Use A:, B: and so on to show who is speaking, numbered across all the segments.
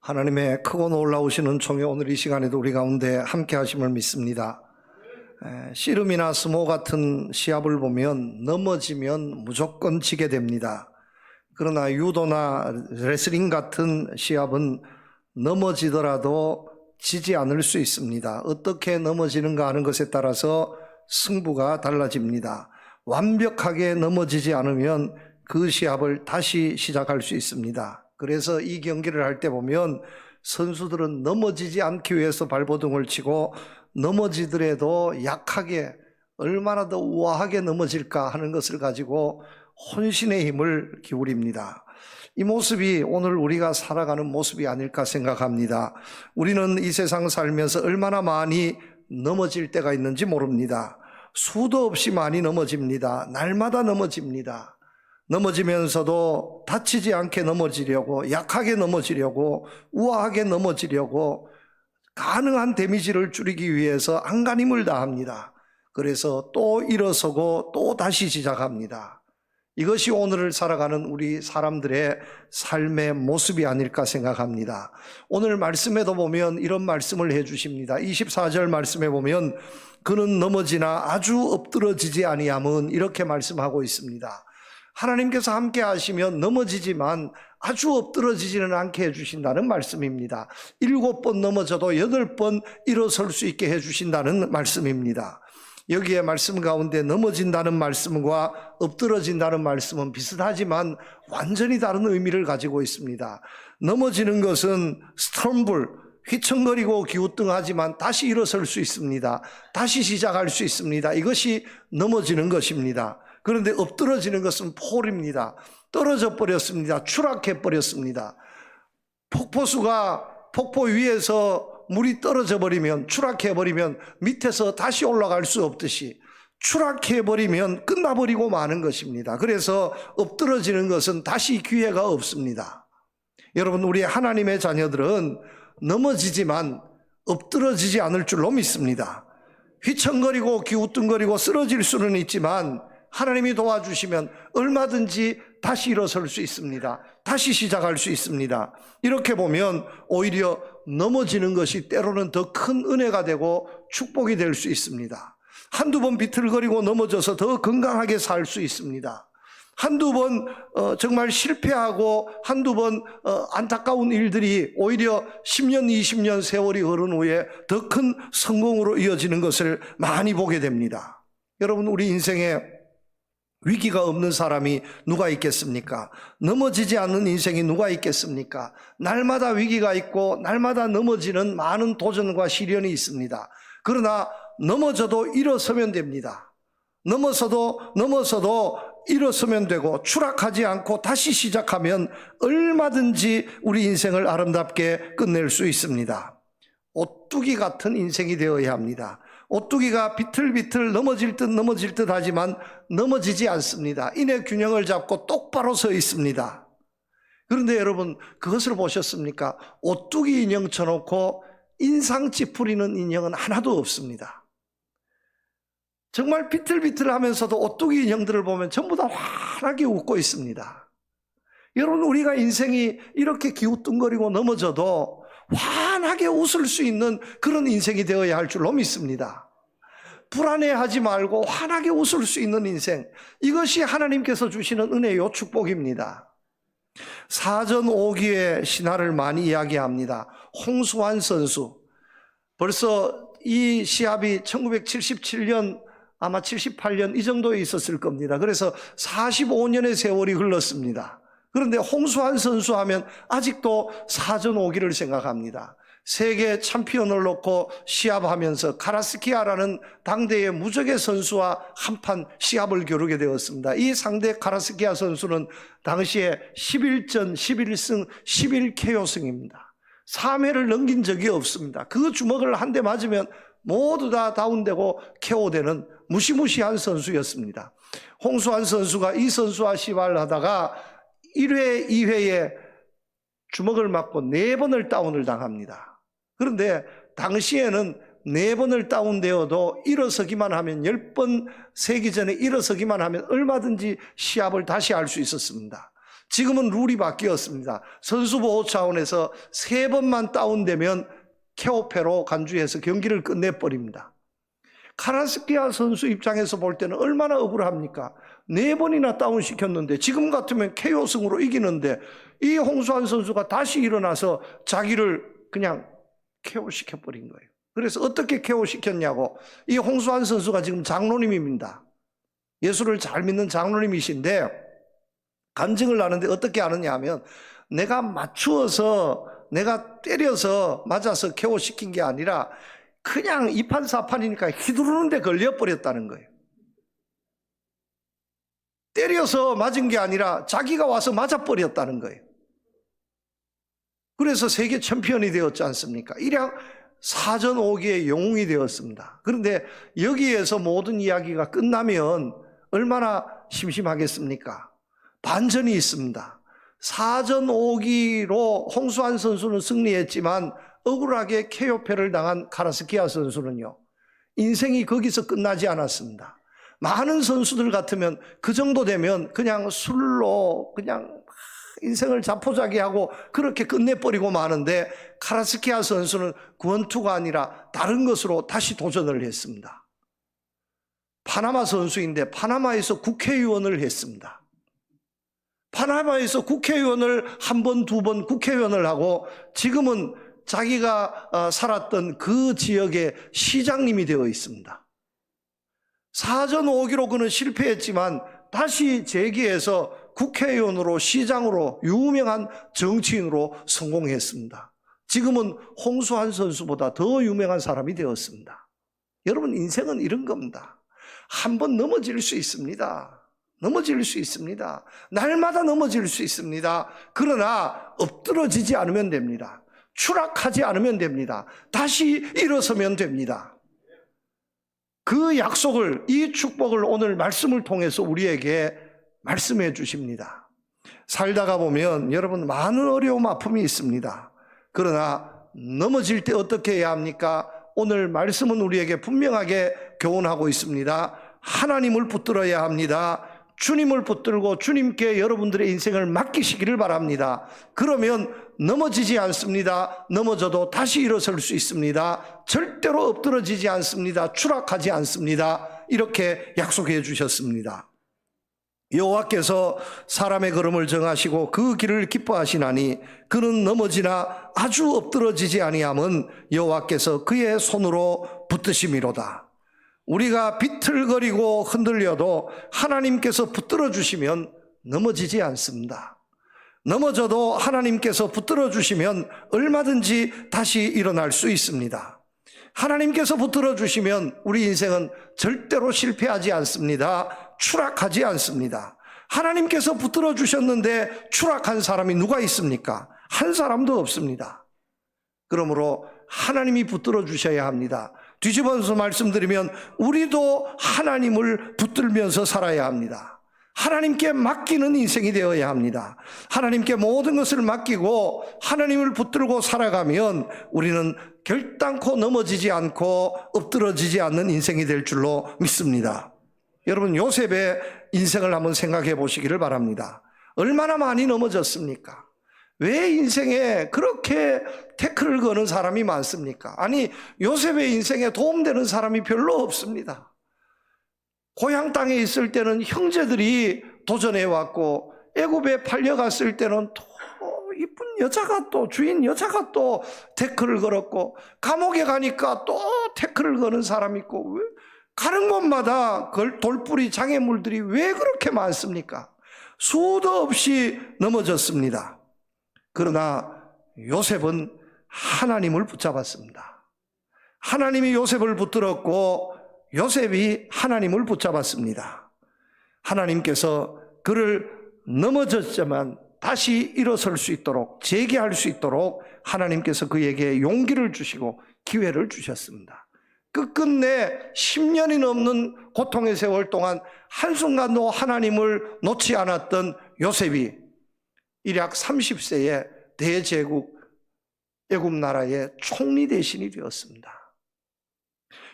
A: 하나님의 크고 놀라우시는 총회 오늘 이 시간에도 우리 가운데 함께 하심을 믿습니다. 씨름이나 스모 같은 시합을 보면 넘어지면 무조건 지게 됩니다. 그러나 유도나 레슬링 같은 시합은 넘어지더라도 지지 않을 수 있습니다. 어떻게 넘어지는가 하는 것에 따라서 승부가 달라집니다. 완벽하게 넘어지지 않으면 그 시합을 다시 시작할 수 있습니다. 그래서 이 경기를 할 때 보면 선수들은 넘어지지 않기 위해서 발버둥을 치고 넘어지더라도 약하게 얼마나 더 우아하게 넘어질까 하는 것을 가지고 혼신의 힘을 기울입니다. 이 모습이 오늘 우리가 살아가는 모습이 아닐까 생각합니다. 우리는 이 세상 살면서 얼마나 많이 넘어질 때가 있는지 모릅니다. 수도 없이 많이 넘어집니다. 날마다 넘어집니다. 넘어지면서도 다치지 않게 넘어지려고, 약하게 넘어지려고, 우아하게 넘어지려고 가능한 데미지를 줄이기 위해서 안간힘을 다합니다. 그래서 또 일어서고 또 다시 시작합니다. 이것이 오늘을 살아가는 우리 사람들의 삶의 모습이 아닐까 생각합니다. 오늘 말씀에도 보면 이런 말씀을 해주십니다. 24절 말씀에 보면 그는 넘어지나 아주 엎드러지지 아니함은 이렇게 말씀하고 있습니다. 하나님께서 함께 하시면 넘어지지만 아주 엎드러지지는 않게 해주신다는 말씀입니다. 7번 넘어져도 8번 일어설 수 있게 해주신다는 말씀입니다. 여기에 말씀 가운데 넘어진다는 말씀과 엎드러진다는 말씀은 비슷하지만 완전히 다른 의미를 가지고 있습니다. 넘어지는 것은 스톰블, 휘청거리고 기우뚱하지만 다시 일어설 수 있습니다. 다시 시작할 수 있습니다. 이것이 넘어지는 것입니다. 그런데 엎드러지는 것은 폴입니다. 떨어져 버렸습니다. 추락해 버렸습니다. 폭포수가 폭포 위에서 물이 떨어져 버리면, 추락해 버리면 밑에서 다시 올라갈 수 없듯이 추락해 버리면 끝나버리고 마는 것입니다. 그래서 엎드러지는 것은 다시 기회가 없습니다. 여러분, 우리 하나님의 자녀들은 넘어지지만 엎드러지지 않을 줄로 믿습니다. 휘청거리고 기우뚱거리고 쓰러질 수는 있지만 하나님이 도와주시면 얼마든지 다시 일어설 수 있습니다. 다시 시작할 수 있습니다. 이렇게 보면 오히려 넘어지는 것이 때로는 더 큰 은혜가 되고 축복이 될 수 있습니다. 한두 번 비틀거리고 넘어져서 더 건강하게 살 수 있습니다. 한두 번 정말 실패하고 한두 번 안타까운 일들이 오히려 10년, 20년 세월이 흐른 후에 더 큰 성공으로 이어지는 것을 많이 보게 됩니다. 여러분, 우리 인생에 위기가 없는 사람이 누가 있겠습니까? 넘어지지 않는 인생이 누가 있겠습니까? 날마다 위기가 있고 날마다 넘어지는 많은 도전과 시련이 있습니다. 그러나 넘어져도 일어서면 됩니다. 넘어서도 일어서면 되고 추락하지 않고 다시 시작하면 얼마든지 우리 인생을 아름답게 끝낼 수 있습니다. 오뚜기 같은 인생이 되어야 합니다. 오뚜기가 비틀비틀 넘어질 듯 하지만 넘어지지 않습니다. 인의 균형을 잡고 똑바로 서 있습니다. 그런데 여러분, 그것을 보셨습니까? 오뚜기 인형 쳐놓고 인상 찌푸리는 인형은 하나도 없습니다. 정말 비틀비틀하면서도 오뚜기 인형들을 보면 전부 다 환하게 웃고 있습니다. 여러분, 우리가 인생이 이렇게 기우뚱거리고 넘어져도 환하게 웃을 수 있는 그런 인생이 되어야 할 줄로 믿습니다. 불안해하지 말고 환하게 웃을 수 있는 인생, 이것이 하나님께서 주시는 은혜요 축복입니다. 사전 5기의 신화를 많이 이야기합니다. 홍수환 선수, 벌써 이 시합이 1977년 아마 78년 이 정도에 있었을 겁니다. 그래서 45년의 세월이 흘렀습니다. 그런데 홍수환 선수 하면 아직도 사전 5기를 생각합니다. 세계 챔피언을 놓고 시합하면서 카라스키아라는 당대의 무적의 선수와 한판 시합을 겨루게 되었습니다. 이 상대 카라스키아 선수는 당시에 11전 11승 11KO승입니다. 3회를 넘긴 적이 없습니다. 그 주먹을 한 대 맞으면 모두 다 다운되고 KO되는 무시무시한 선수였습니다. 홍수환 선수가 이 선수와 시합을 하다가 1회, 2회에 주먹을 맞고 4번을 다운을 당합니다. 그런데 당시에는 4번을 다운되어도 일어서기만 하면 10번 세기 전에 일어서기만 하면 얼마든지 시합을 다시 할 수 있었습니다. 지금은 룰이 바뀌었습니다. 선수 보호 차원에서 3번만 다운되면 케오페로 간주해서 경기를 끝내버립니다. 카라스키아 선수 입장에서 볼 때는 얼마나 억울합니까? 4번이나 다운시켰는데 지금 같으면 KO승으로 이기는데 이 홍수환 선수가 다시 일어나서 자기를 그냥 KO시켜버린 거예요. 그래서 어떻게 KO시켰냐고, 이 홍수환 선수가 지금 장로님입니다. 예수를 잘 믿는 장로님이신데 간증을 하는데 어떻게 하느냐 하면, 내가 맞추어서 내가 때려서 맞아서 KO시킨 게 아니라 그냥 2판 4판이니까 휘두르는 데 걸려버렸다는 거예요. 때려서 맞은 게 아니라 자기가 와서 맞아버렸다는 거예요. 그래서 세계 챔피언이 되었지 않습니까? 일약 4전 5기의 영웅이 되었습니다. 그런데 여기에서 모든 이야기가 끝나면 얼마나 심심하겠습니까? 반전이 있습니다. 4전 5기로 홍수환 선수는 승리했지만 억울하게 KO패를 당한 카라스키아 선수는요, 인생이 거기서 끝나지 않았습니다. 많은 선수들 같으면 그 정도 되면 그냥 술로 그냥 인생을 자포자기하고 그렇게 끝내버리고 마는데, 카라스키아 선수는 권투가 아니라 다른 것으로 다시 도전을 했습니다. 파나마 선수인데 파나마에서 국회의원을 했습니다. 파나마에서 국회의원을 1번, 2번 국회의원을 하고 지금은 자기가 살았던 그 지역의 시장님이 되어 있습니다. 4전 5기로 그는 실패했지만 다시 재기해서 국회의원으로, 시장으로, 유명한 정치인으로 성공했습니다. 지금은 홍수환 선수보다 더 유명한 사람이 되었습니다. 여러분, 인생은 이런 겁니다. 한번 넘어질 수 있습니다. 넘어질 수 있습니다. 날마다 넘어질 수 있습니다. 그러나 엎드러지지 않으면 됩니다. 추락하지 않으면 됩니다. 다시 일어서면 됩니다. 그 약속을, 이 축복을 오늘 말씀을 통해서 우리에게 말씀해 주십니다. 살다가 보면 여러분 많은 어려움, 아픔이 있습니다. 그러나 넘어질 때 어떻게 해야 합니까? 오늘 말씀은 우리에게 분명하게 교훈하고 있습니다. 하나님을 붙들어야 합니다. 주님을 붙들고 주님께 여러분들의 인생을 맡기시기를 바랍니다. 그러면 넘어지지 않습니다. 넘어져도 다시 일어설 수 있습니다. 절대로 엎드러지지 않습니다. 추락하지 않습니다. 이렇게 약속해 주셨습니다. 여호와께서 사람의 걸음을 정하시고 그 길을 기뻐하시나니 그는 넘어지나 아주 엎드러지지 아니함은 여호와께서 그의 손으로 붙드심이로다. 우리가 비틀거리고 흔들려도 하나님께서 붙들어 주시면 넘어지지 않습니다. 넘어져도 하나님께서 붙들어 주시면 얼마든지 다시 일어날 수 있습니다. 하나님께서 붙들어 주시면 우리 인생은 절대로 실패하지 않습니다. 추락하지 않습니다. 하나님께서 붙들어 주셨는데 추락한 사람이 누가 있습니까? 한 사람도 없습니다. 그러므로 하나님이 붙들어 주셔야 합니다. 뒤집어서 말씀드리면 우리도 하나님을 붙들면서 살아야 합니다. 하나님께 맡기는 인생이 되어야 합니다. 하나님께 모든 것을 맡기고 하나님을 붙들고 살아가면 우리는 결단코 넘어지지 않고 엎드러지지 않는 인생이 될 줄로 믿습니다. 여러분, 요셉의 인생을 한번 생각해 보시기를 바랍니다. 얼마나 많이 넘어졌습니까? 왜 인생에 그렇게 태클을 거는 사람이 많습니까? 아니, 요셉의 인생에 도움되는 사람이 별로 없습니다. 고향 땅에 있을 때는 형제들이 도전해 왔고, 애굽에 팔려갔을 때는 또 이쁜 여자가 또, 주인 여자가 또 태클을 걸었고, 감옥에 가니까 또 태클을 거는 사람이 있고, 왜? 가는 곳마다 돌뿌리 장애물들이 왜 그렇게 많습니까? 수도 없이 넘어졌습니다. 그러나 요셉은 하나님을 붙잡았습니다. 하나님이 요셉을 붙들었고 요셉이 하나님을 붙잡았습니다. 하나님께서 그를 넘어졌지만 다시 일어설 수 있도록, 재기할 수 있도록 하나님께서 그에게 용기를 주시고 기회를 주셨습니다. 끝끝내 10년이 넘는 고통의 세월 동안 한순간도 하나님을 놓지 않았던 요셉이 일약 30세에 대제국 애굽 나라의 총리 대신이 되었습니다.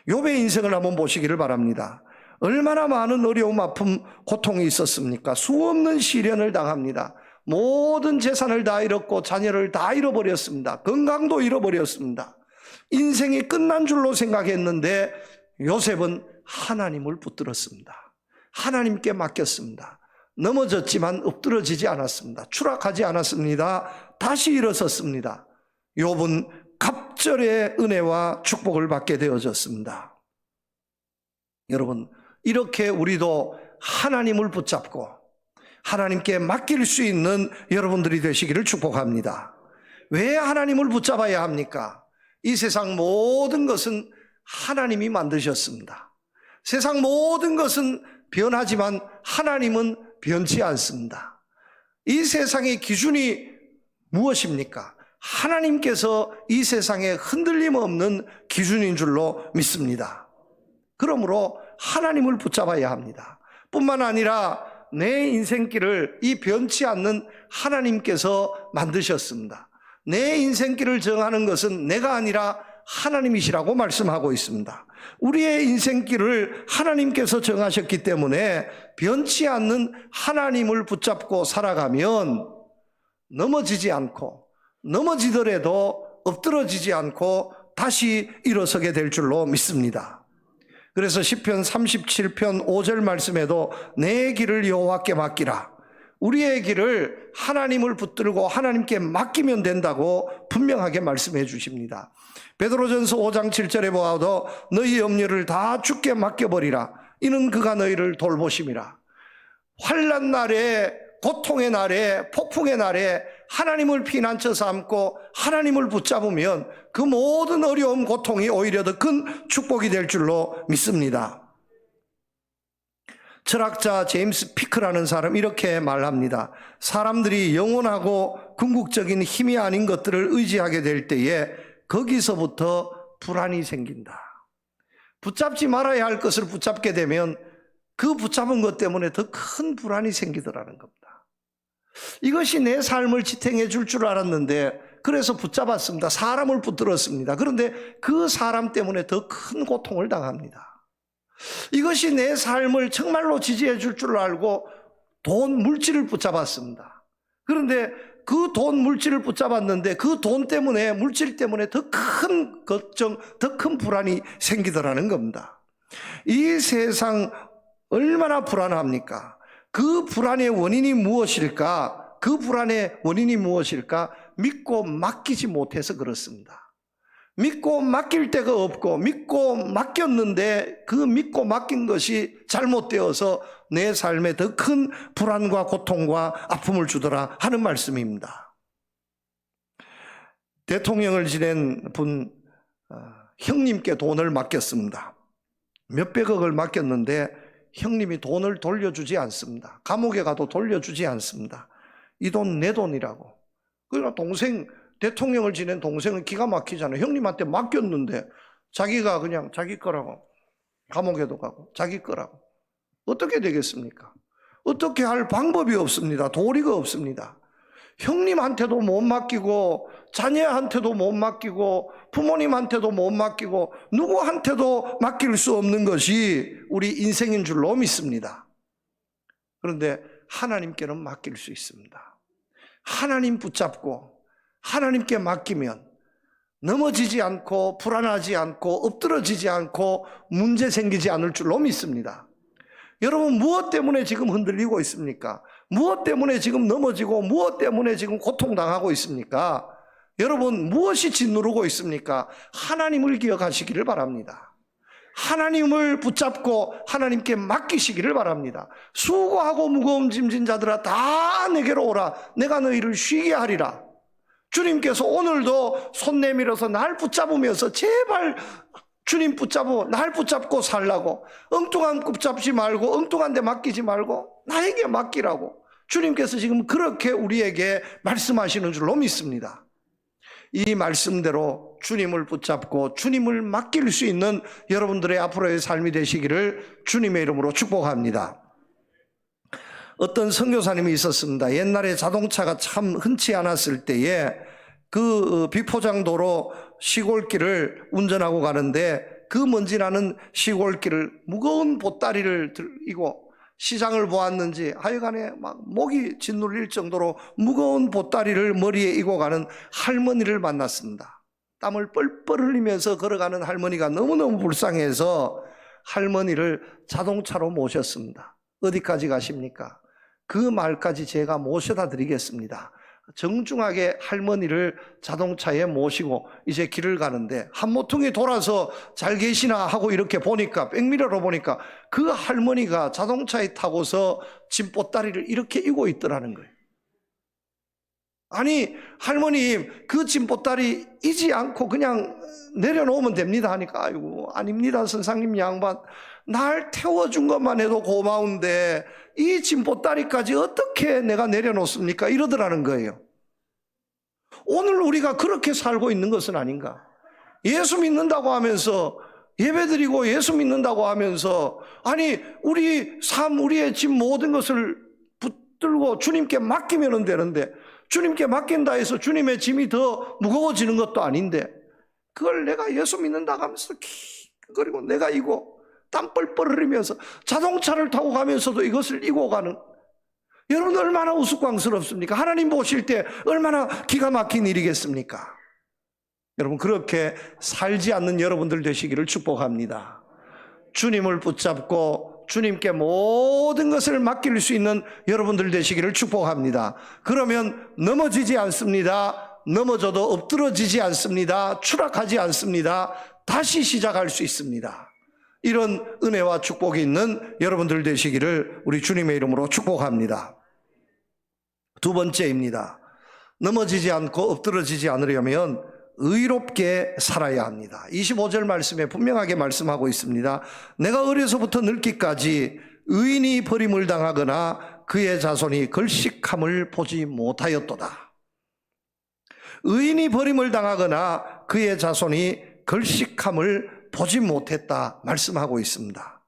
A: 욥의 인생을 한번 보시기를 바랍니다. 얼마나 많은 어려움, 아픔, 고통이 있었습니까? 수없는 시련을 당합니다. 모든 재산을 다 잃었고 자녀를 다 잃어버렸습니다. 건강도 잃어버렸습니다. 인생이 끝난 줄로 생각했는데 요셉은 하나님을 붙들었습니다. 하나님께 맡겼습니다. 넘어졌지만 엎드러지지 않았습니다. 추락하지 않았습니다. 다시 일어섰습니다. 욥은 갑절의 은혜와 축복을 받게 되어졌습니다. 여러분, 이렇게 우리도 하나님을 붙잡고 하나님께 맡길 수 있는 여러분들이 되시기를 축복합니다. 왜 하나님을 붙잡아야 합니까? 이 세상 모든 것은 하나님이 만드셨습니다. 세상 모든 것은 변하지만 하나님은 변치 않습니다. 이 세상의 기준이 무엇입니까? 하나님께서 이 세상에 흔들림 없는 기준인 줄로 믿습니다. 그러므로 하나님을 붙잡아야 합니다. 뿐만 아니라 내 인생길을 이 변치 않는 하나님께서 만드셨습니다. 내 인생길을 정하는 것은 내가 아니라 하나님이시라고 말씀하고 있습니다. 우리의 인생길을 하나님께서 정하셨기 때문에 변치 않는 하나님을 붙잡고 살아가면 넘어지지 않고 넘어지더라도 엎드러지지 않고 다시 일어서게 될 줄로 믿습니다. 그래서 시편 37편 5절 말씀에도 내 길을 여호와께 맡기라. 우리의 길을 하나님을 붙들고 하나님께 맡기면 된다고 분명하게 말씀해 주십니다. 베드로전서 5장 7절에 보아도 너희 염려를 다 주께 맡겨버리라. 이는 그가 너희를 돌보심이라. 환난 날에, 고통의 날에, 폭풍의 날에 하나님을 피난처 삼고 하나님을 붙잡으면 그 모든 어려움, 고통이 오히려 더 큰 축복이 될 줄로 믿습니다. 철학자 제임스 피크라는 사람 이렇게 말합니다. 사람들이 영원하고 궁극적인 힘이 아닌 것들을 의지하게 될 때에 거기서부터 불안이 생긴다. 붙잡지 말아야 할 것을 붙잡게 되면 그 붙잡은 것 때문에 더 큰 불안이 생기더라는 겁니다. 이것이 내 삶을 지탱해 줄 줄 알았는데 그래서 붙잡았습니다. 사람을 붙들었습니다. 그런데 그 사람 때문에 더 큰 고통을 당합니다. 이것이 내 삶을 정말로 지지해 줄 줄 알고 돈, 물질을 붙잡았습니다. 그런데 그 돈, 물질을 붙잡았는데 그 돈 때문에, 물질 때문에 더 큰 걱정, 더 큰 불안이 생기더라는 겁니다. 이 세상 얼마나 불안합니까? 그 불안의 원인이 무엇일까? 그 불안의 원인이 무엇일까? 믿고 맡기지 못해서 그렇습니다. 믿고 맡길 데가 없고 믿고 맡겼는데 그 믿고 맡긴 것이 잘못되어서 내 삶에 더 큰 불안과 고통과 아픔을 주더라 하는 말씀입니다. 대통령을 지낸 분 형님께 돈을 맡겼습니다. 몇백억을 맡겼는데 형님이 돈을 돌려주지 않습니다. 감옥에 가도 돌려주지 않습니다. 이 돈 내 돈이라고. 그러니까 동생, 대통령을 지낸 동생은 기가 막히잖아요. 형님한테 맡겼는데 자기가 그냥 자기 거라고 감옥에도 가고 자기 거라고. 어떻게 되겠습니까? 어떻게 할 방법이 없습니다. 도리가 없습니다. 형님한테도 못 맡기고 자녀한테도 못 맡기고 부모님한테도 못 맡기고 누구한테도 맡길 수 없는 것이 우리 인생인 줄로 믿습니다. 그런데 하나님께는 맡길 수 있습니다. 하나님 붙잡고 하나님께 맡기면 넘어지지 않고 불안하지 않고 엎드러지지 않고 문제 생기지 않을 줄로 믿습니다. 여러분, 무엇 때문에 지금 흔들리고 있습니까? 무엇 때문에 지금 넘어지고 무엇 때문에 지금 고통당하고 있습니까? 여러분, 무엇이 짓누르고 있습니까? 하나님을 기억하시기를 바랍니다. 하나님을 붙잡고 하나님께 맡기시기를 바랍니다. 수고하고 무거운 짐진 자들아 다 내게로 오라. 내가 너희를 쉬게 하리라. 주님께서 오늘도 손 내밀어서 날 붙잡으면서 제발 주님 붙잡고 날 붙잡고 살라고, 엉뚱한 붙잡지 말고 엉뚱한 데 맡기지 말고 나에게 맡기라고 주님께서 지금 그렇게 우리에게 말씀하시는 줄로 믿습니다. 이 말씀대로 주님을 붙잡고 주님을 맡길 수 있는 여러분들의 앞으로의 삶이 되시기를 주님의 이름으로 축복합니다. 어떤 선교사님이 있었습니다. 옛날에 자동차가 참 흔치 않았을 때에 그 비포장도로 시골길을 운전하고 가는데 그 먼지 나는 시골길을 무거운 보따리를 들고 시장을 보았는지 하여간에 막 목이 짓눌릴 정도로 무거운 보따리를 머리에 이고 가는 할머니를 만났습니다. 땀을 뻘뻘 흘리면서 걸어가는 할머니가 너무너무 불쌍해서 할머니를 자동차로 모셨습니다. 어디까지 가십니까? 그 말까지 제가 모셔다 드리겠습니다. 정중하게 할머니를 자동차에 모시고 이제 길을 가는데 한 모퉁이 돌아서 잘 계시나 하고 이렇게 보니까, 백미러로 보니까 그 할머니가 자동차에 타고서 짐보따리를 이렇게 이고 있더라는 거예요. 아니, 할머님, 그 짐보따리 이지 않고 그냥 내려놓으면 됩니다 하니까, 아이고, 아닙니다 선생님 양반, 날 태워준 것만 해도 고마운데 이 짐보따리까지 어떻게 내가 내려놓습니까? 이러더라는 거예요. 오늘 우리가 그렇게 살고 있는 것은 아닌가? 예수 믿는다고 하면서, 예배드리고 예수 믿는다고 하면서, 아니 우리 삶, 우리의 짐 모든 것을 붙들고 주님께 맡기면 되는데, 주님께 맡긴다 해서 주님의 짐이 더 무거워지는 것도 아닌데, 그걸 내가 예수 믿는다고 하면서 그리고 내가 이고 땀 뻘뻘 흘리면서 자동차를 타고 가면서도 이것을 이고 가는, 여러분 얼마나 우스꽝스럽습니까? 하나님 보실 때 얼마나 기가 막힌 일이겠습니까? 여러분, 그렇게 살지 않는 여러분들 되시기를 축복합니다. 주님을 붙잡고 주님께 모든 것을 맡길 수 있는 여러분들 되시기를 축복합니다. 그러면 넘어지지 않습니다. 넘어져도 엎드러지지 않습니다. 추락하지 않습니다. 다시 시작할 수 있습니다. 이런 은혜와 축복이 있는 여러분들 되시기를 우리 주님의 이름으로 축복합니다. 두 번째입니다. 넘어지지 않고 엎드러지지 않으려면 의롭게 살아야 합니다. 25절 말씀에 분명하게 말씀하고 있습니다. 내가 어려서부터 늙기까지 의인이 버림을 당하거나 그의 자손이 걸식함을 보지 못하였도다. 의인이 버림을 당하거나 그의 자손이 걸식함을 보지 못했다 말씀하고 있습니다.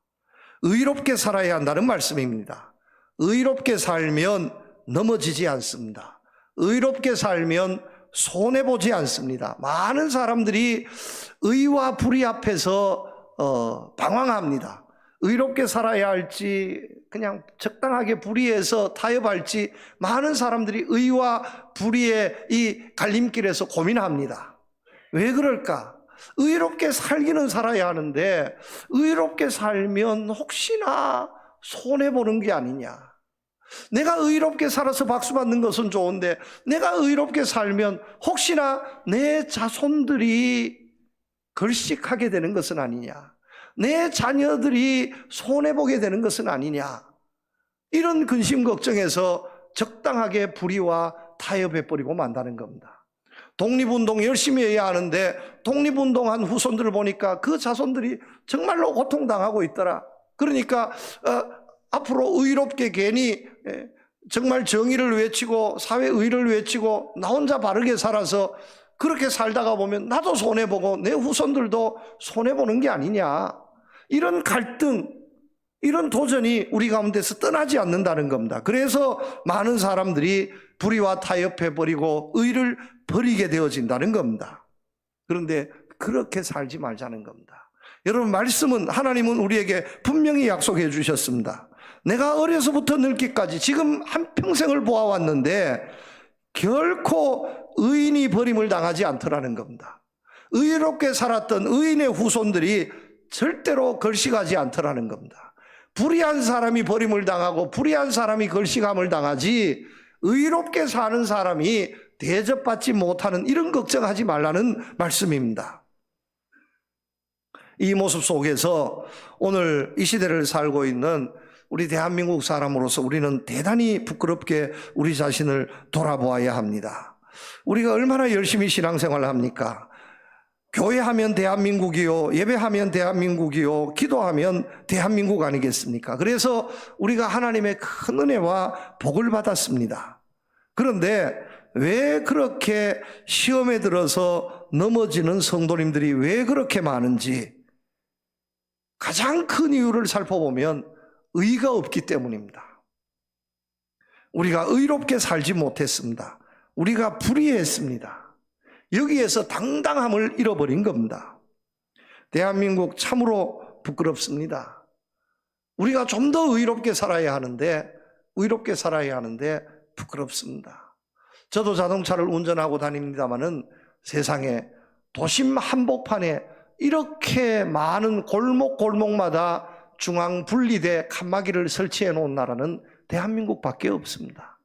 A: 의롭게 살아야 한다는 말씀입니다. 의롭게 살면 넘어지지 않습니다. 의롭게 살면 손해보지 않습니다. 많은 사람들이 의와 불의 앞에서 방황합니다. 의롭게 살아야 할지 그냥 적당하게 불의해서 타협할지, 많은 사람들이 의와 불의의 이 갈림길에서 고민합니다. 왜 그럴까? 의롭게 살기는 살아야 하는데 의롭게 살면 혹시나 손해보는 게 아니냐. 내가 의롭게 살아서 박수 받는 것은 좋은데 내가 의롭게 살면 혹시나 내 자손들이 걸식하게 되는 것은 아니냐, 내 자녀들이 손해보게 되는 것은 아니냐, 이런 근심 걱정에서 적당하게 불의와 타협해버리고 만다는 겁니다. 독립운동 열심히 해야 하는데 독립운동한 후손들을 보니까 그 자손들이 정말로 고통당하고 있더라. 그러니까 앞으로 의롭게 괜히 정말 정의를 외치고 사회의를 외치고 나 혼자 바르게 살아서 그렇게 살다가 보면 나도 손해보고 내 후손들도 손해보는 게 아니냐, 이런 갈등, 이런 도전이 우리 가운데서 떠나지 않는다는 겁니다. 그래서 많은 사람들이 불의와 타협해버리고 의를 버리게 되어진다는 겁니다. 그런데 그렇게 살지 말자는 겁니다. 여러분, 말씀은, 하나님은 우리에게 분명히 약속해 주셨습니다. 내가 어려서부터 늙기까지 지금 한평생을 보아왔는데 결코 의인이 버림을 당하지 않더라는 겁니다. 의롭게 살았던 의인의 후손들이 절대로 걸식하지 않더라는 겁니다. 불의한 사람이 버림을 당하고 불의한 사람이 걸식함을 당하지, 의롭게 사는 사람이 대접받지 못하는 이런 걱정하지 말라는 말씀입니다. 이 모습 속에서 오늘 이 시대를 살고 있는 우리 대한민국 사람으로서 우리는 대단히 부끄럽게 우리 자신을 돌아보아야 합니다. 우리가 얼마나 열심히 신앙생활을 합니까? 교회하면 대한민국이요, 예배하면 대한민국이요, 기도하면 대한민국 아니겠습니까? 그래서 우리가 하나님의 큰 은혜와 복을 받았습니다. 그런데 왜 그렇게 시험에 들어서 넘어지는 성도님들이 왜 그렇게 많은지, 가장 큰 이유를 살펴보면 의가 없기 때문입니다. 우리가 의롭게 살지 못했습니다. 우리가 불의했습니다. 여기에서 당당함을 잃어버린 겁니다. 대한민국 참으로 부끄럽습니다. 우리가 좀 더 의롭게 살아야 하는데 부끄럽습니다. 저도 자동차를 운전하고 다닙니다마는 세상에 도심 한복판에 이렇게 많은 골목골목마다 중앙 분리대 칸막이를 설치해 놓은 나라는 대한민국밖에 없습니다.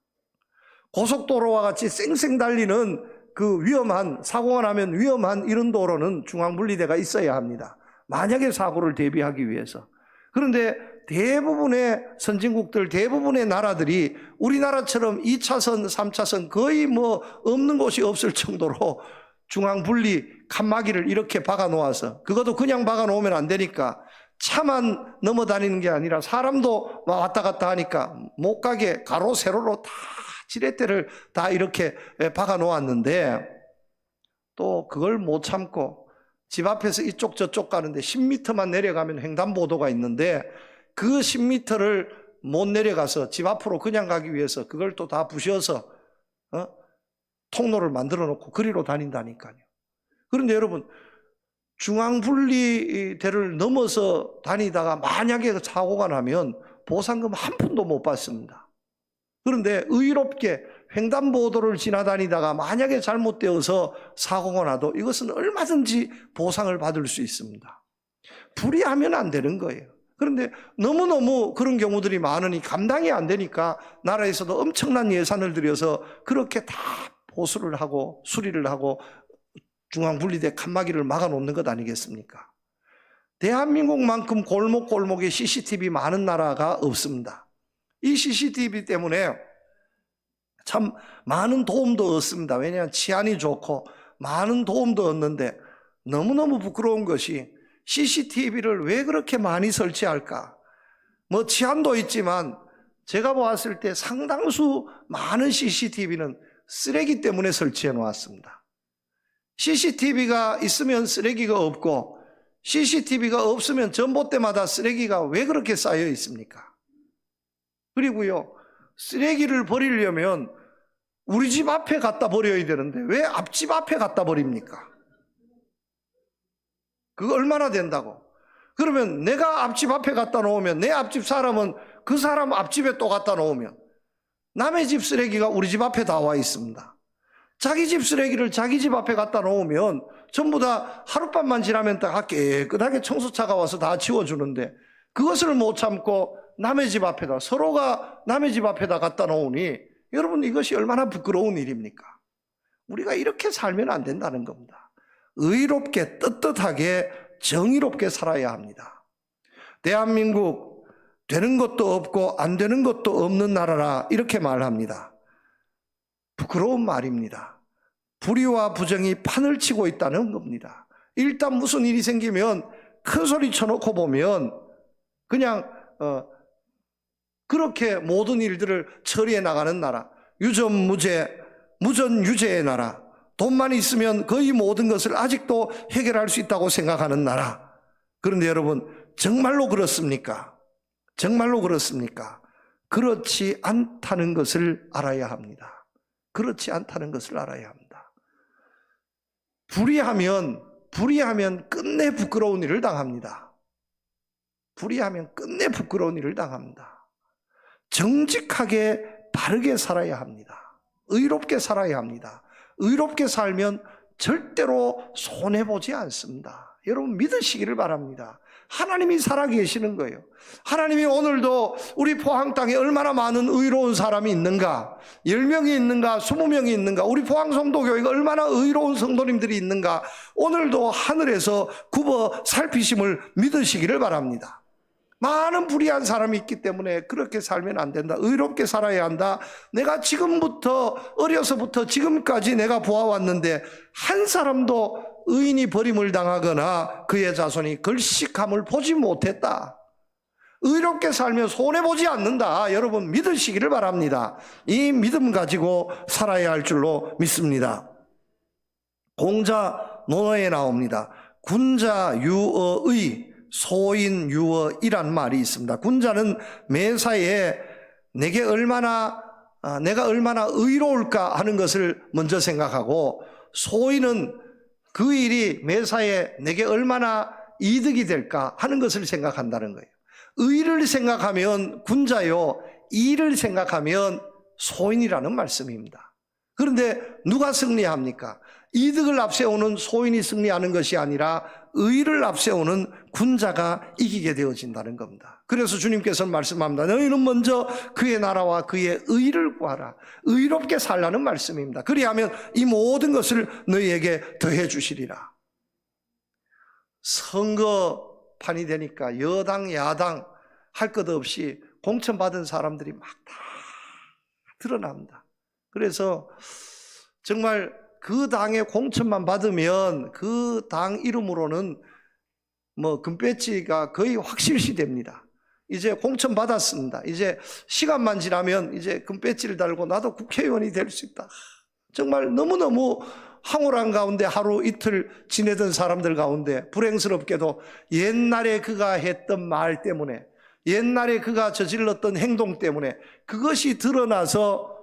A: 고속도로와 같이 쌩쌩 달리는 그 위험한, 사고가 나면 위험한 이런 도로는 중앙 분리대가 있어야 합니다. 만약에 사고를 대비하기 위해서. 그런데 대부분의 선진국들, 대부분의 나라들이 우리나라처럼 2차선, 3차선 거의 뭐 없는 곳이 없을 정도로 중앙 분리 칸막이를 이렇게 박아 놓아서, 그것도 그냥 박아 놓으면 안 되니까 차만 넘어다니는 게 아니라 사람도 왔다 갔다 하니까 못 가게 가로 세로로 다 지렛대를 다 이렇게 박아 놓았는데, 또 그걸 못 참고 집 앞에서 이쪽 저쪽 가는데 10m만 내려가면 횡단보도가 있는데 그 10m를 못 내려가서 집 앞으로 그냥 가기 위해서 그걸 또 다 부셔서 통로를 만들어 놓고 그리로 다닌다니까요. 그런데 여러분, 중앙분리대를 넘어서 다니다가 만약에 사고가 나면 보상금 한 푼도 못 받습니다. 그런데 의롭게 횡단보도를 지나다니다가 만약에 잘못되어서 사고가 나도 이것은 얼마든지 보상을 받을 수 있습니다. 불이하면 안 되는 거예요. 그런데 너무너무 그런 경우들이 많으니 감당이 안 되니까 나라에서도 엄청난 예산을 들여서 그렇게 다 보수를 하고 수리를 하고 중앙분리대 칸막이를 막아놓는 것 아니겠습니까? 대한민국만큼 골목골목에 CCTV 많은 나라가 없습니다. 이 CCTV 때문에 참 많은 도움도 얻습니다. 왜냐하면 치안이 좋고 많은 도움도 얻는데 너무너무 부끄러운 것이 CCTV를 왜 그렇게 많이 설치할까? 뭐 치안도 있지만 제가 보았을 때 상당수 많은 CCTV는 쓰레기 때문에 설치해 놓았습니다. CCTV가 있으면 쓰레기가 없고 CCTV가 없으면 전봇대마다 쓰레기가 왜 그렇게 쌓여 있습니까? 그리고요, 쓰레기를 버리려면 우리 집 앞에 갖다 버려야 되는데 왜 앞집 앞에 갖다 버립니까? 그거 얼마나 된다고? 그러면 내가 앞집 앞에 갖다 놓으면 내 앞집 사람은 그 사람 앞집에 또 갖다 놓으면 남의 집 쓰레기가 우리 집 앞에 다 와 있습니다. 자기 집 쓰레기를 자기 집 앞에 갖다 놓으면 전부 다 하룻밤만 지나면 다 깨끗하게 청소차가 와서 다 치워주는데 그것을 못 참고 남의 집 앞에다, 서로가 남의 집 앞에다 갖다 놓으니 여러분, 이것이 얼마나 부끄러운 일입니까? 우리가 이렇게 살면 안 된다는 겁니다. 의롭게 떳떳하게 정의롭게 살아야 합니다. 대한민국 되는 것도 없고 안 되는 것도 없는 나라라 이렇게 말합니다. 부끄러운 말입니다. 불의와 부정이 판을 치고 있다는 겁니다. 일단 무슨 일이 생기면 큰 소리 쳐놓고 보면 그냥 그렇게 모든 일들을 처리해 나가는 나라, 유전무죄, 무전유죄의 나라, 돈만 있으면 거의 모든 것을 아직도 해결할 수 있다고 생각하는 나라. 그런데 여러분, 정말로 그렇습니까? 정말로 그렇습니까? 그렇지 않다는 것을 알아야 합니다. 그렇지 않다는 것을 알아야 합니다. 불의하면 끝내 부끄러운 일을 당합니다. 불의하면 끝내 부끄러운 일을 당합니다. 정직하게 바르게 살아야 합니다. 의롭게 살아야 합니다. 의롭게 살면 절대로 손해보지 않습니다. 여러분 믿으시기를 바랍니다. 하나님이 살아계시는 거예요. 하나님이 오늘도 우리 포항 땅에 얼마나 많은 의로운 사람이 있는가, 10명이 있는가, 20명이 있는가, 우리 포항 성도교회가 얼마나 의로운 성도님들이 있는가, 오늘도 하늘에서 굽어 살피심을 믿으시기를 바랍니다. 많은 불의한 사람이 있기 때문에 그렇게 살면 안 된다. 의롭게 살아야 한다. 내가 지금부터, 어려서부터 지금까지 내가 보아왔는데 한 사람도 의인이 버림을 당하거나 그의 자손이 걸식함을 보지 못했다. 의롭게 살면 손해보지 않는다. 여러분 믿으시기를 바랍니다. 이 믿음 가지고 살아야 할 줄로 믿습니다. 공자 논어에 나옵니다. 군자 유어의 소인유어이란 말이 있습니다. 군자는 매사에 내가 얼마나 의로울까 하는 것을 먼저 생각하고, 소인은 그 일이 매사에 내게 얼마나 이득이 될까 하는 것을 생각한다는 거예요. 의를 생각하면 군자요, 이를 생각하면 소인이라는 말씀입니다. 그런데 누가 승리합니까? 이득을 앞세우는 소인이 승리하는 것이 아니라 의를 앞세우는 군자가 이기게 되어진다는 겁니다. 그래서 주님께서는 말씀합니다. 너희는 먼저 그의 나라와 그의 의를 구하라. 의롭게 살라는 말씀입니다. 그리하면 이 모든 것을 너희에게 더해 주시리라. 선거판이 되니까 여당 야당 할 것 없이 공천받은 사람들이 막 다 드러납니다. 그래서 정말 그 당의 공천만 받으면 그 당 이름으로는 뭐 금배지가 거의 확실시 됩니다. 이제 공천 받았습니다. 이제 시간만 지나면 이제 금배지를 달고 나도 국회의원이 될 수 있다. 정말 너무너무 황홀한 가운데 하루 이틀 지내던 사람들 가운데 불행스럽게도 옛날에 그가 했던 말 때문에, 옛날에 그가 저질렀던 행동 때문에 그것이 드러나서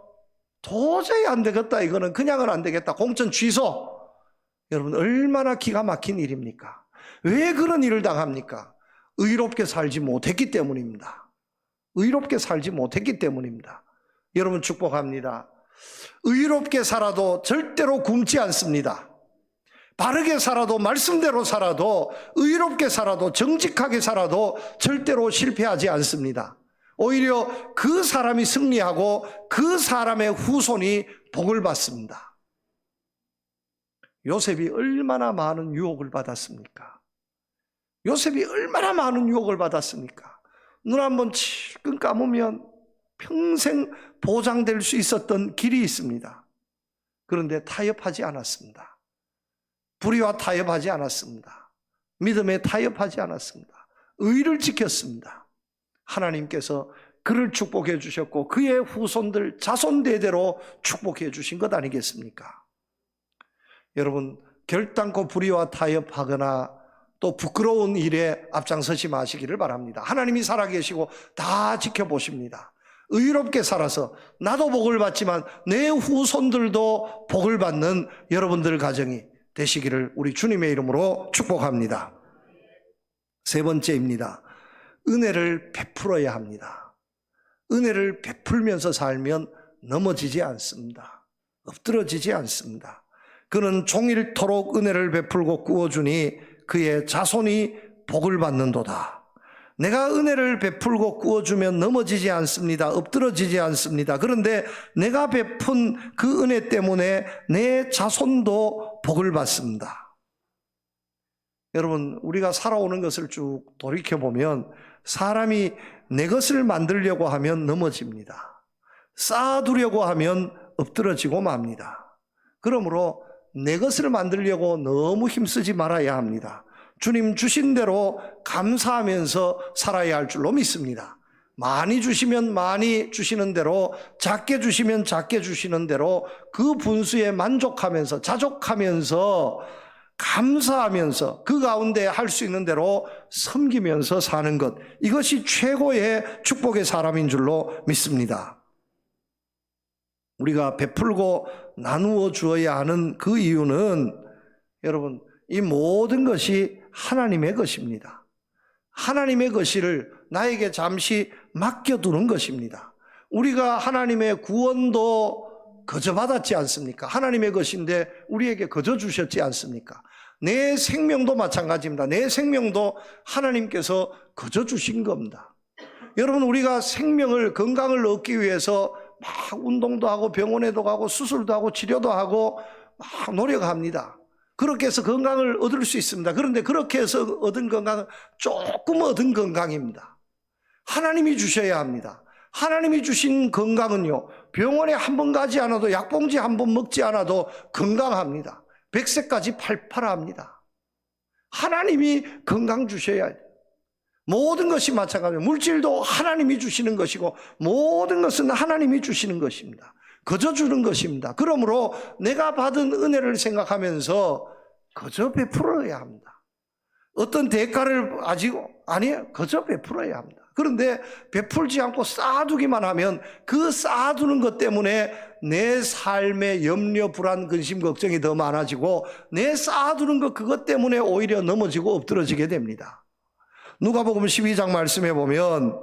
A: 도저히 안 되겠다, 이거는 그냥은 안 되겠다, 공천 취소. 여러분, 얼마나 기가 막힌 일입니까? 왜 그런 일을 당합니까? 의롭게 살지 못했기 때문입니다. 의롭게 살지 못했기 때문입니다. 여러분, 축복합니다. 의롭게 살아도 절대로 굶지 않습니다. 바르게 살아도, 말씀대로 살아도, 의롭게 살아도, 정직하게 살아도 절대로 실패하지 않습니다. 오히려 그 사람이 승리하고 그 사람의 후손이 복을 받습니다. 요셉이 얼마나 많은 유혹을 받았습니까? 요셉이 얼마나 많은 유혹을 받았습니까? 눈 한번 찔끔 감으면 평생 보장될 수 있었던 길이 있습니다. 그런데 타협하지 않았습니다. 불의와 타협하지 않았습니다. 믿음에 타협하지 않았습니다. 의를 지켰습니다. 하나님께서 그를 축복해 주셨고 그의 후손들 자손 대대로 축복해 주신 것 아니겠습니까? 여러분, 결단코 불의와 타협하거나 또 부끄러운 일에 앞장서지 마시기를 바랍니다. 하나님이 살아계시고 다 지켜보십니다. 의롭게 살아서 나도 복을 받지만 내 후손들도 복을 받는 여러분들 가정이 되시기를 우리 주님의 이름으로 축복합니다. 세 번째입니다. 은혜를 베풀어야 합니다. 은혜를 베풀면서 살면 넘어지지 않습니다. 엎드러지지 않습니다. 그는 종일토록 은혜를 베풀고 꾸어주니 그의 자손이 복을 받는도다. 내가 은혜를 베풀고 꾸어주면 넘어지지 않습니다. 엎드러지지 않습니다. 그런데 내가 베푼 그 은혜 때문에 내 자손도 복을 받습니다. 여러분, 우리가 살아오는 것을 쭉 돌이켜보면 사람이 내 것을 만들려고 하면 넘어집니다. 쌓아두려고 하면 엎드러지고 맙니다. 그러므로 내 것을 만들려고 너무 힘쓰지 말아야 합니다. 주님 주신 대로 감사하면서 살아야 할 줄로 믿습니다. 많이 주시면 많이 주시는 대로, 작게 주시면 작게 주시는 대로 그 분수에 만족하면서, 자족하면서, 감사하면서 그 가운데 할 수 있는 대로 섬기면서 사는 것, 이것이 최고의 축복의 사람인 줄로 믿습니다. 우리가 베풀고 나누어 주어야 하는 그 이유는 여러분, 이 모든 것이 하나님의 것입니다. 하나님의 것을 나에게 잠시 맡겨두는 것입니다. 우리가 하나님의 구원도 거저 받았지 않습니까? 하나님의 것인데 우리에게 거저 주셨지 않습니까? 내 생명도 마찬가지입니다. 내 생명도 하나님께서 거저 주신 겁니다. 여러분, 우리가 생명을, 건강을 얻기 위해서 막 운동도 하고 병원에도 가고 수술도 하고 치료도 하고 막 노력합니다. 그렇게 해서 건강을 얻을 수 있습니다. 그런데 그렇게 해서 얻은 건강은 조금 얻은 건강입니다. 하나님이 주셔야 합니다. 하나님이 주신 건강은요, 병원에 한 번 가지 않아도, 약봉지 한 번 먹지 않아도 건강합니다. 100세까지 팔팔합니다. 하나님이 건강 주셔야 돼요. 모든 것이 마찬가지예요. 물질도 하나님이 주시는 것이고 모든 것은 하나님이 주시는 것입니다. 거저 주는 것입니다. 그러므로 내가 받은 은혜를 생각하면서 거저 베풀어야 합니다. 어떤 대가를 아니에요. 거저 베풀어야 합니다. 그런데 베풀지 않고 쌓아두기만 하면 그 쌓아두는 것 때문에 내 삶의 염려, 불안, 근심, 걱정이 더 많아지고 내 쌓아두는 것 그것 때문에 오히려 넘어지고 엎드러지게 됩니다. 누가복음 12장 말씀해 보면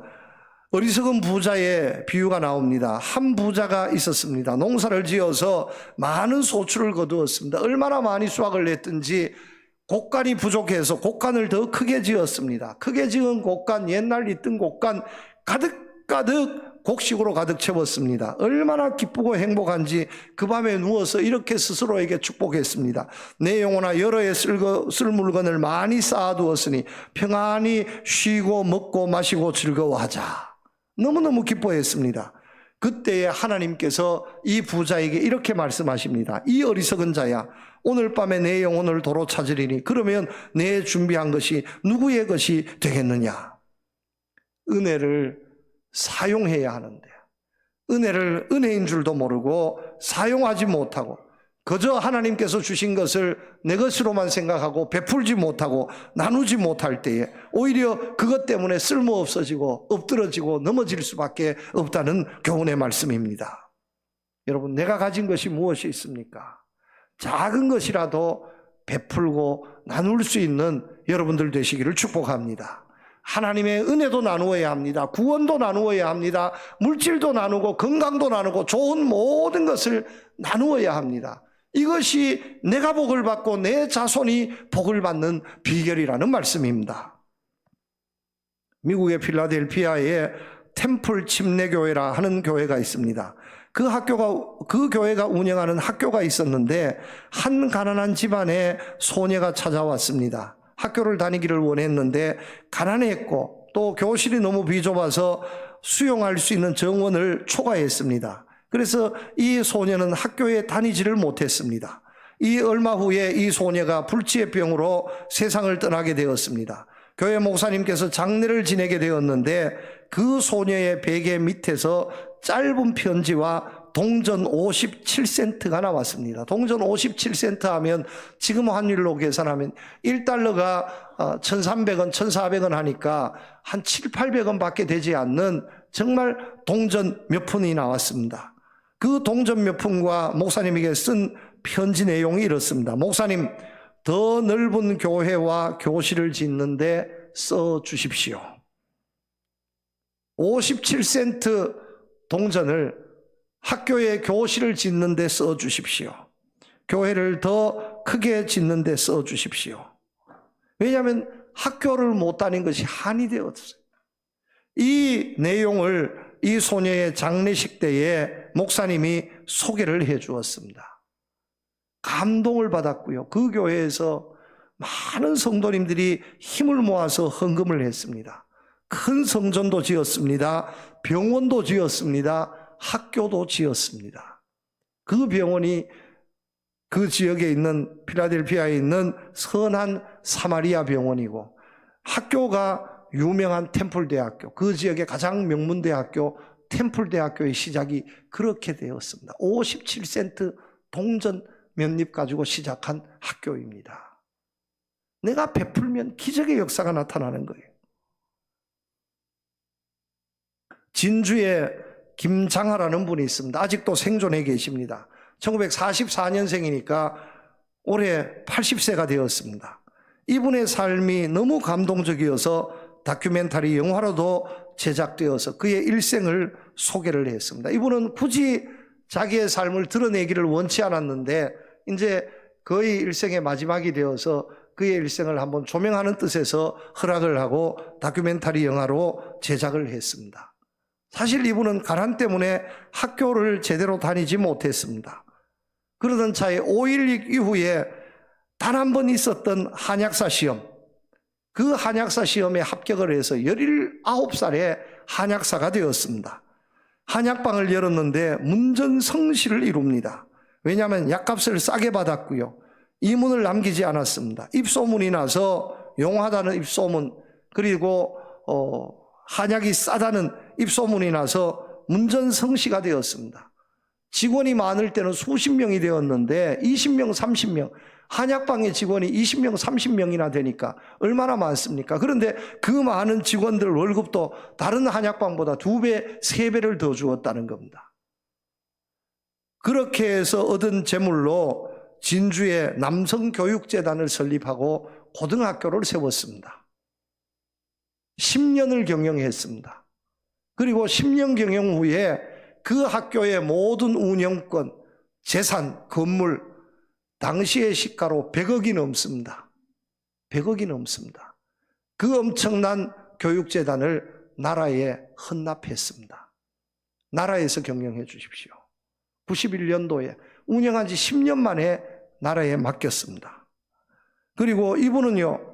A: 어리석은 부자의 비유가 나옵니다. 한 부자가 있었습니다. 농사를 지어서 많은 소출을 거두었습니다. 얼마나 많이 수확을 냈든지 곡간이 부족해서 곡간을 더 크게 지었습니다. 크게 지은 곡간, 옛날 있던 곡간 가득가득 곡식으로 가득 채웠습니다. 얼마나 기쁘고 행복한지 그 밤에 누워서 이렇게 스스로에게 축복했습니다. 내 영혼아, 여러 해 쓸 물건을 많이 쌓아두었으니 평안히 쉬고 먹고 마시고 즐거워하자. 너무너무 기뻐했습니다. 그때에 하나님께서 이 부자에게 이렇게 말씀하십니다. 이 어리석은 자야, 오늘 밤에 내 영혼을 도로 찾으리니 그러면 내 준비한 것이 누구의 것이 되겠느냐. 은혜를 사용해야 하는데 은혜를 은혜인 줄도 모르고 사용하지 못하고 그저 하나님께서 주신 것을 내 것으로만 생각하고 베풀지 못하고 나누지 못할 때에 오히려 그것 때문에 쓸모없어지고 엎드러지고 넘어질 수밖에 없다는 교훈의 말씀입니다. 여러분, 내가 가진 것이 무엇이 있습니까? 작은 것이라도 베풀고 나눌 수 있는 여러분들 되시기를 축복합니다. 하나님의 은혜도 나누어야 합니다. 구원도 나누어야 합니다. 물질도 나누고 건강도 나누고 좋은 모든 것을 나누어야 합니다. 이것이 내가 복을 받고 내 자손이 복을 받는 비결이라는 말씀입니다. 미국의 필라델피아에 템플 침례교회라 하는 교회가 있습니다. 그 교회가 운영하는 학교가 있었는데 한 가난한 집안에 소녀가 찾아왔습니다. 학교를 다니기를 원했는데 가난했고 또 교실이 너무 비좁아서 수용할 수 있는 정원을 초과했습니다. 그래서 이 소녀는 학교에 다니지를 못했습니다. 이 얼마 후에 이 소녀가 불치의 병으로 세상을 떠나게 되었습니다. 교회 목사님께서 장례를 지내게 되었는데 그 소녀의 베개 밑에서 짧은 편지와 동전 57센트가 나왔습니다. 동전 57센트 하면 지금 환율로 계산하면 1달러가 1,300원, 1,400원 하니까 한 700~800원 밖에 되지 않는 정말 동전 몇 푼이 나왔습니다. 그 동전 몇 푼과 목사님에게 쓴 편지 내용이 이렇습니다. 목사님, 더 넓은 교회와 교실을 짓는데 써 주십시오. 57센트 동전을 학교에 교실을 짓는 데 써 주십시오. 교회를 더 크게 짓는 데 써 주십시오. 왜냐하면 학교를 못 다닌 것이 한이 되었어요. 이 내용을 이 소녀의 장례식 때에 목사님이 소개를 해 주었습니다. 감동을 받았고요. 그 교회에서 많은 성도님들이 힘을 모아서 헌금을 했습니다. 큰 성전도 지었습니다. 병원도 지었습니다. 학교도 지었습니다. 그 병원이 그 지역에 있는 필라델피아에 있는 선한 사마리아 병원이고 학교가 유명한 템플대학교, 그 지역의 가장 명문대학교 템플대학교의 시작이 그렇게 되었습니다. 57센트 동전 몇 입 가지고 시작한 학교입니다. 내가 베풀면 기적의 역사가 나타나는 거예요. 진주에 김장하라는 분이 있습니다. 아직도 생존해 계십니다. 1944년생이니까 올해 80세가 되었습니다. 이분의 삶이 너무 감동적이어서 다큐멘터리 영화로도 제작되어서 그의 일생을 소개를 했습니다. 이분은 굳이 자기의 삶을 드러내기를 원치 않았는데 이제 거의 일생의 마지막이 되어서 그의 일생을 한번 조명하는 뜻에서 허락을 하고 다큐멘터리 영화로 제작을 했습니다. 사실 이분은 가난 때문에 학교를 제대로 다니지 못했습니다. 그러던 차에 5.16 이후에 단 한 번 있었던 한약사 시험, 그 한약사 시험에 합격을 해서 19살에 한약사가 되었습니다. 한약방을 열었는데 문전성시를 이룹니다. 왜냐하면 약값을 싸게 받았고요. 이문을 남기지 않았습니다. 입소문이 나서 용하다는 입소문, 그리고 한약이 싸다는 입소문이 나서 문전성시가 되었습니다. 직원이 많을 때는 수십 명이 되었는데 20명, 30명, 한약방의 직원이 20명, 30명이나 되니까 얼마나 많습니까? 그런데 그 많은 직원들 월급도 다른 한약방보다 2배, 3배를 더 주었다는 겁니다. 그렇게 해서 얻은 재물로 진주에 남성교육재단을 설립하고 고등학교를 세웠습니다. 10년을 경영했습니다. 그리고 10년 경영 후에 그 학교의 모든 운영권, 재산, 건물, 당시의 시가로 100억이 넘습니다. 100억이 넘습니다. 그 엄청난 교육재단을 나라에 헌납했습니다. 나라에서 경영해 주십시오. 91년도에 운영한 지 10년 만에 나라에 맡겼습니다. 그리고 이분은요,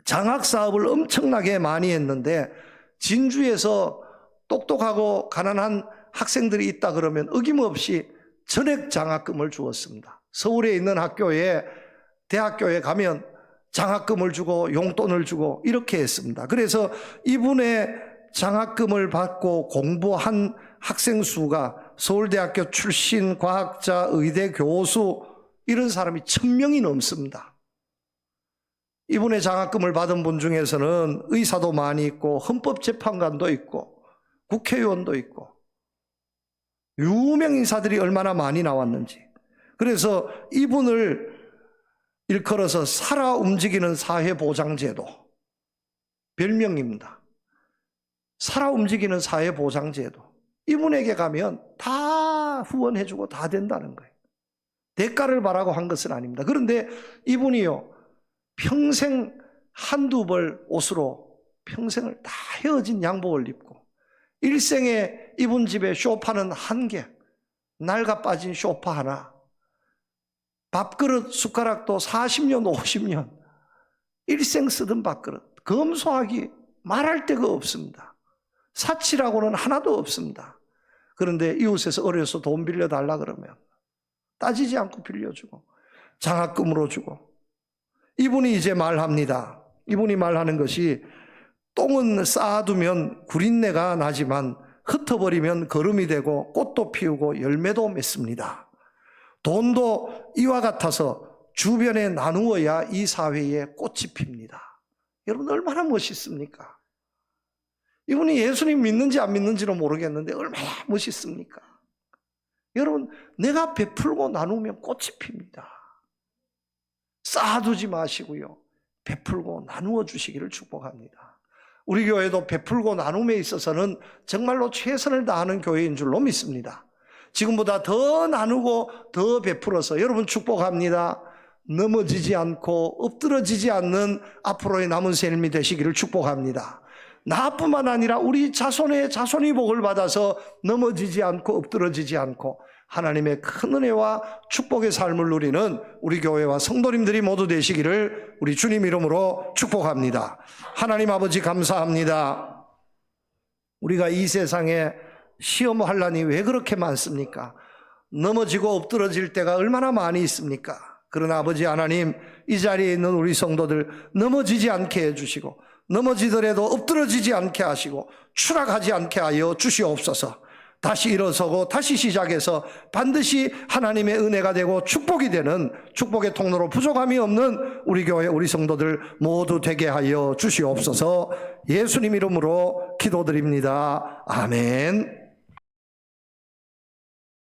A: 장학사업을 엄청나게 많이 했는데 진주에서 똑똑하고 가난한 학생들이 있다 그러면 어김없이 전액 장학금을 주었습니다. 서울에 있는 학교에, 대학교에 가면 장학금을 주고 용돈을 주고 이렇게 했습니다. 그래서 이분의 장학금을 받고 공부한 학생 수가 서울대학교 출신 과학자, 의대 교수 이런 사람이 1000명이 넘습니다. 이분의 장학금을 받은 분 중에서는 의사도 많이 있고 헌법재판관도 있고 국회의원도 있고 유명 인사들이 얼마나 많이 나왔는지. 그래서 이분을 일컬어서 살아 움직이는 사회보장제도, 별명입니다. 살아 움직이는 사회보장제도. 이분에게 가면 다 후원해주고 다 된다는 거예요. 대가를 바라고 한 것은 아닙니다. 그런데 이분이요, 평생 한두 벌 옷으로 평생을 다 헤어진 양복을 입고 일생에 이분 집에 소파는 한 개, 낡아 빠진 소파 하나, 밥그릇 숟가락도 40년 50년 일생 쓰던 밥그릇, 검소하기 말할 데가 없습니다. 사치라고는 하나도 없습니다. 그런데 이웃에서 어려서 돈 빌려달라 그러면 따지지 않고 빌려주고 장학금으로 주고. 이분이 이제 말합니다. 이분이 말하는 것이 똥은 쌓아두면 구린내가 나지만 흩어버리면 거름이 되고 꽃도 피우고 열매도 맺습니다. 돈도 이와 같아서 주변에 나누어야 이 사회에 꽃이 핍니다. 여러분 얼마나 멋있습니까? 이분이 예수님 믿는지 안 믿는지는 모르겠는데 얼마나 멋있습니까? 여러분, 내가 베풀고 나누면 꽃이 핍니다. 쌓아두지 마시고요, 베풀고 나누어 주시기를 축복합니다. 우리 교회도 베풀고 나눔에 있어서는 정말로 최선을 다하는 교회인 줄로 믿습니다. 지금보다 더 나누고 더 베풀어서 여러분 축복합니다. 넘어지지 않고 엎드러지지 않는 앞으로의 남은 삶이 되시기를 축복합니다. 나뿐만 아니라 우리 자손의 자손이 복을 받아서 넘어지지 않고 엎드러지지 않고 하나님의 큰 은혜와 축복의 삶을 누리는 우리 교회와 성도님들이 모두 되시기를 우리 주님 이름으로 축복합니다. 하나님 아버지 감사합니다. 우리가 이 세상에 시험 환란이 왜 그렇게 많습니까? 넘어지고 엎드러질 때가 얼마나 많이 있습니까? 그러나 아버지 하나님, 이 자리에 있는 우리 성도들 넘어지지 않게 해주시고 넘어지더라도 엎드러지지 않게 하시고 추락하지 않게 하여 주시옵소서. 다시 일어서고 다시 시작해서 반드시 하나님의 은혜가 되고 축복이 되는 축복의 통로로 부족함이 없는 우리 교회 우리 성도들 모두 되게 하여 주시옵소서. 예수님 이름으로 기도드립니다. 아멘.